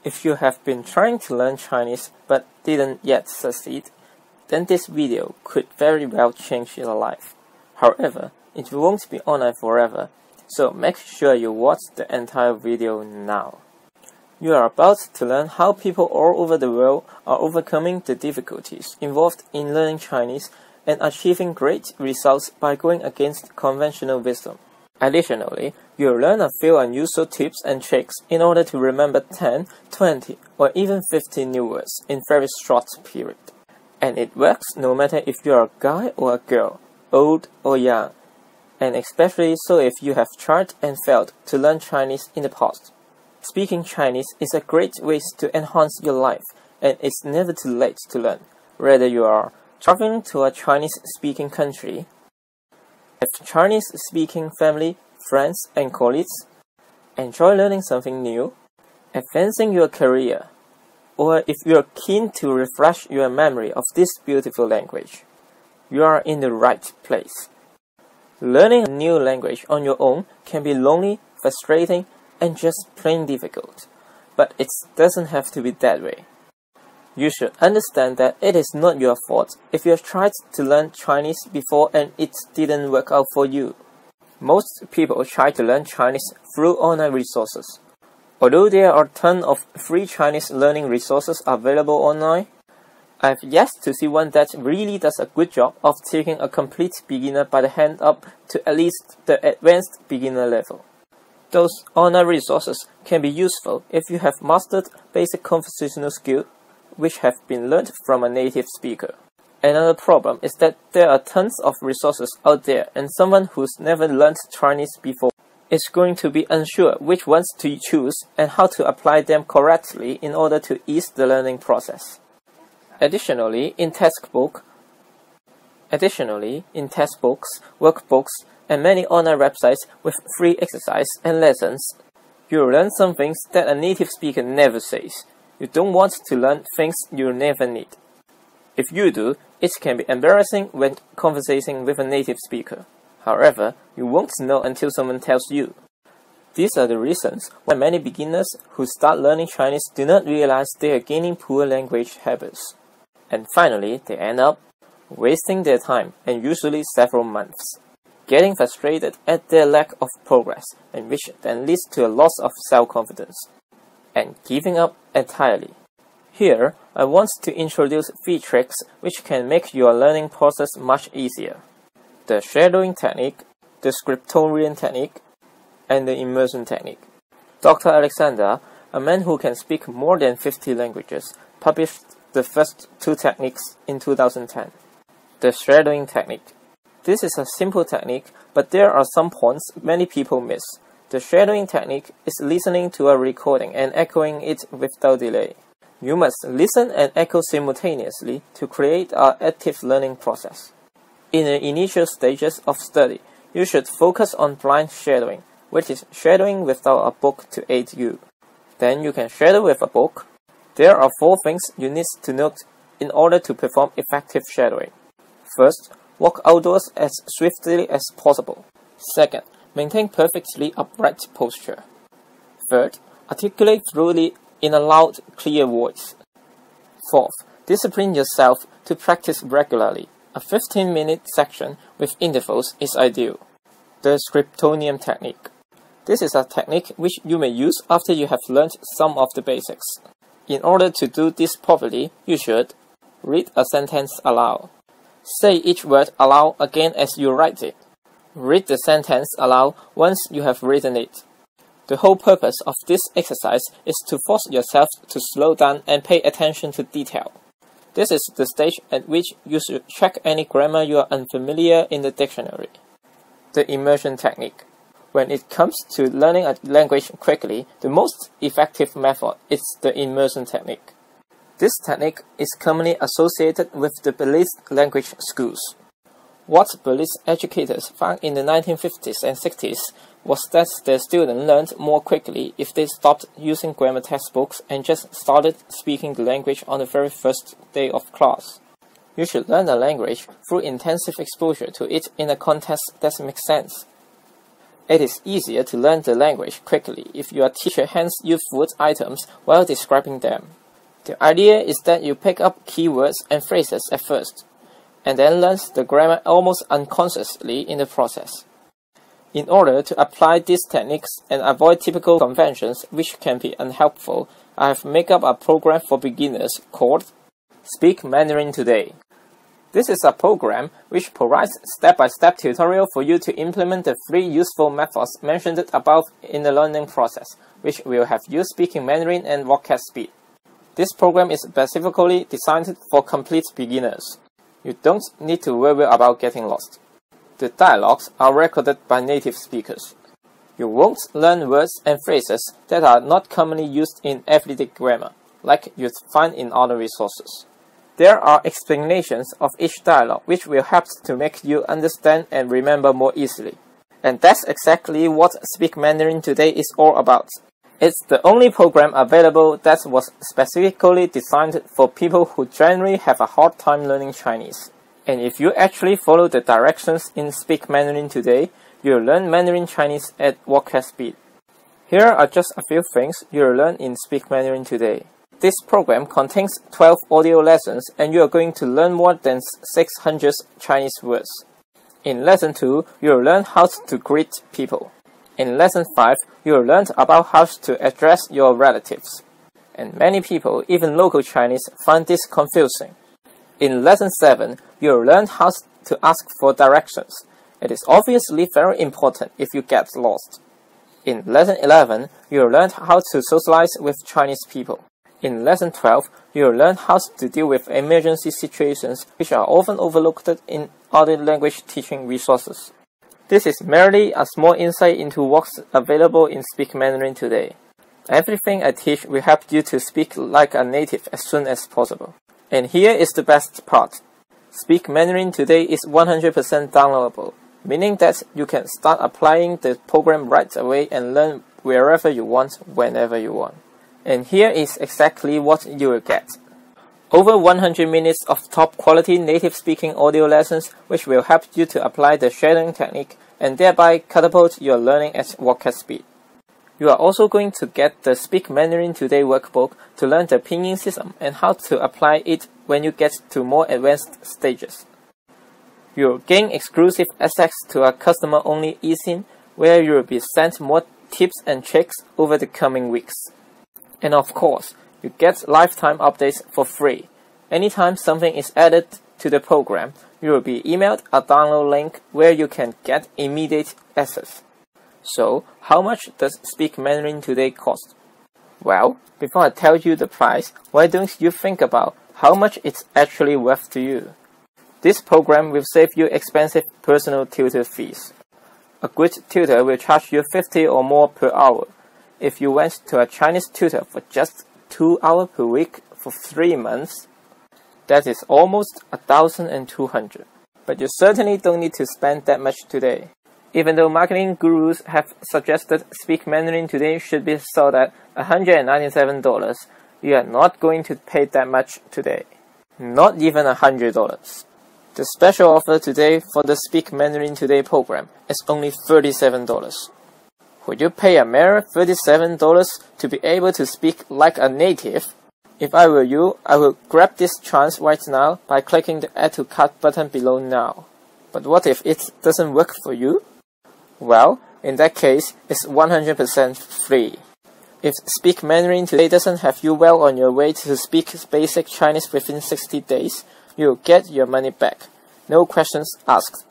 If you have been trying to learn Chinese but didn't yet succeed, then this video could very well change your life. However, it won't be online forever, so make sure you watch the entire video now. You are about to learn how people all over the world are overcoming the difficulties involved in learning Chinese and achieving great results by going against conventional wisdom. Additionally, you'll learn a few unusual tips and tricks in order to remember 10, 20, or even 50 new words in very short period. And it works no matter if you're a guy or a girl, old or young, and especially so if you have tried and failed to learn Chinese in the past. Speaking Chinese is a great way to enhance your life, and it's never too late to learn, whether you are traveling to a Chinese-speaking country, have Chinese-speaking family, friends, and colleagues, enjoy learning something new, advancing your career, or if you are keen to refresh your memory of this beautiful language, you are in the right place. Learning a new language on your own can be lonely, frustrating, and just plain difficult, but it doesn't have to be that way. You should understand that it is not your fault if you have tried to learn Chinese before and it didn't work out for you. Most people try to learn Chinese through online resources. Although there are tons of free Chinese learning resources available online, I've yet to see one that really does a good job of taking a complete beginner by the hand up to at least the advanced beginner level. Those online resources can be useful if you have mastered basic conversational skills which have been learned from a native speaker. Another problem is that there are tons of resources out there and someone who's never learned Chinese before is going to be unsure which ones to choose and how to apply them correctly in order to ease the learning process. Additionally, in textbooks, workbooks, and many online websites with free exercise and lessons, you'll learn some things that a native speaker never says. You don't want to learn things you never need. If you do, it can be embarrassing when conversing with a native speaker. However, you won't know until someone tells you. These are the reasons why many beginners who start learning Chinese do not realize they are gaining poor language habits. And finally, they end up wasting their time, and usually several months, getting frustrated at their lack of progress, and which then leads to a loss of self-confidence, and giving up entirely. Here, I want to introduce 3 tricks which can make your learning process much easier: the shadowing technique, the scriptorium technique, and the immersion technique. Dr. Alexander, a man who can speak more than 50 languages, published the first 2 techniques in 2010. The shadowing technique. This is a simple technique, but there are some points many people miss. The shadowing technique is listening to a recording and echoing it without delay. You must listen and echo simultaneously to create an active learning process. In the initial stages of study, you should focus on blind shadowing, which is shadowing without a book to aid you. Then you can shadow with a book. There are 4 things you need to note in order to perform effective shadowing. First, walk outdoors as swiftly as possible. Second, maintain perfectly upright posture. Third, articulate thoroughly in a loud, clear voice. Fourth, discipline yourself to practice regularly. A 15-minute section with intervals is ideal. The scriptorium technique. This is a technique which you may use after you have learned some of the basics. In order to do this properly, you should read a sentence aloud. Say each word aloud again as you write it. Read the sentence aloud once you have written it. The whole purpose of this exercise is to force yourself to slow down and pay attention to detail. This is the stage at which you should check any grammar you are unfamiliar in the dictionary. The immersion technique. When it comes to learning a language quickly, the most effective method is the immersion technique. This technique is commonly associated with the Buddhist language schools. What Buddhist educators found in the 1950s and 60s was that their students learned more quickly if they stopped using grammar textbooks and just started speaking the language on the very first day of class. You should learn a language through intensive exposure to it in a context that makes sense. It is easier to learn the language quickly if your teacher hands you food items while describing them. The idea is that you pick up keywords and phrases at first, and then learn the grammar almost unconsciously in the process. In order to apply these techniques and avoid typical conventions which can be unhelpful, I have made up a program for beginners called Speak Mandarin Today. This is a program which provides step-by-step tutorial for you to implement the 3 useful methods mentioned above in the learning process, which will have you speaking Mandarin and walk at speed. This program is specifically designed for complete beginners. You don't need to worry about getting lost. The dialogues are recorded by native speakers. You won't learn words and phrases that are not commonly used in everyday grammar, like you'd find in other resources. There are explanations of each dialogue which will help to make you understand and remember more easily. And that's exactly what Speak Mandarin Today is all about. It's the only program available that was specifically designed for people who generally have a hard time learning Chinese. And if you actually follow the directions in Speak Mandarin Today, you'll learn Mandarin Chinese at walk at speed. Here are just a few things you'll learn in Speak Mandarin Today. This program contains 12 audio lessons and you are going to learn more than 600 Chinese words. In Lesson 2, you'll learn how to greet people. In Lesson 5, you'll learn about how to address your relatives. And many people, even local Chinese, find this confusing. In Lesson 7, you'll learn how to ask for directions. It is obviously very important if you get lost. In Lesson 11, you'll learn how to socialize with Chinese people. In Lesson 12, you'll learn how to deal with emergency situations which are often overlooked in other language teaching resources. This is merely a small insight into what's available in Speak Mandarin Today. Everything I teach will help you to speak like a native as soon as possible. And here is the best part. Speak Mandarin Today is 100% downloadable, meaning that you can start applying the program right away and learn wherever you want, whenever you want. And here is exactly what you will get. Over 100 minutes of top-quality native-speaking audio lessons which will help you to apply the shadowing technique and thereby catapult your learning at walk at speed. You are also going to get the Speak Mandarin Today workbook to learn the pinyin system and how to apply it when you get to more advanced stages. You'll gain exclusive access to a customer-only eSIM where you will be sent more tips and tricks over the coming weeks. And of course, you get lifetime updates for free. Anytime something is added to the program, you will be emailed a download link where you can get immediate access. So, how much does Speak Mandarin Today cost? Well, before I tell you the price, why don't you think about how much it's actually worth to you? This program will save you expensive personal tutor fees. A good tutor will charge you 50 or more per hour. If you went to a Chinese tutor for just 2 hours per week for 3 months, that is almost 1,200. But you certainly don't need to spend that much today. Even though marketing gurus have suggested Speak Mandarin Today should be sold at $197, you are not going to pay that much today. Not even $100. The special offer today for the Speak Mandarin Today program is only $37. Would you pay a mere $37 to be able to speak like a native? If I were you, I would grab this chance right now by clicking the Add to Cart button below now. But what if it doesn't work for you? Well, in that case, it's 100% free. If Speak Mandarin Today doesn't have you well on your way to speak basic Chinese within 60 days, you'll get your money back. No questions asked.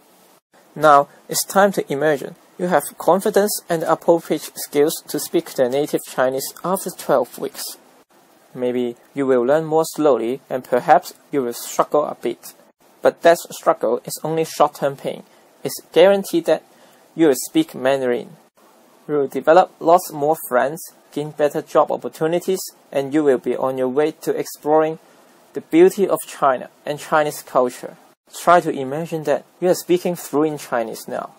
Now, it's time to imagine you have confidence and appropriate skills to speak the native Chinese after 12 weeks. Maybe you will learn more slowly and perhaps you will struggle a bit. But that struggle is only short-term pain. It's guaranteed that you will speak Mandarin. You will develop lots more friends, gain better job opportunities, and you will be on your way to exploring the beauty of China and Chinese culture. Try to imagine that you are speaking fluent Chinese now.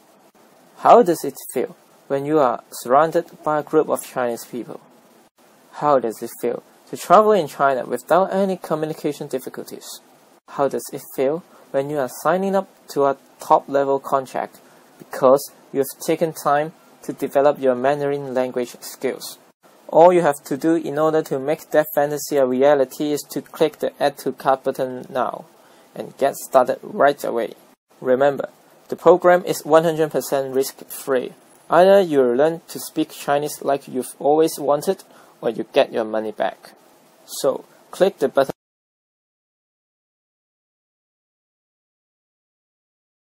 How does it feel when you are surrounded by a group of Chinese people? How does it feel to travel in China without any communication difficulties? How does it feel when you are signing up to a top-level contract because you have taken time to develop your Mandarin language skills. All you have to do in order to make that fantasy a reality is to click the Add to Cart button now and get started right away. Remember, the program is 100% risk-free. Either you learn to speak Chinese like you've always wanted, or you get your money back. So, click the button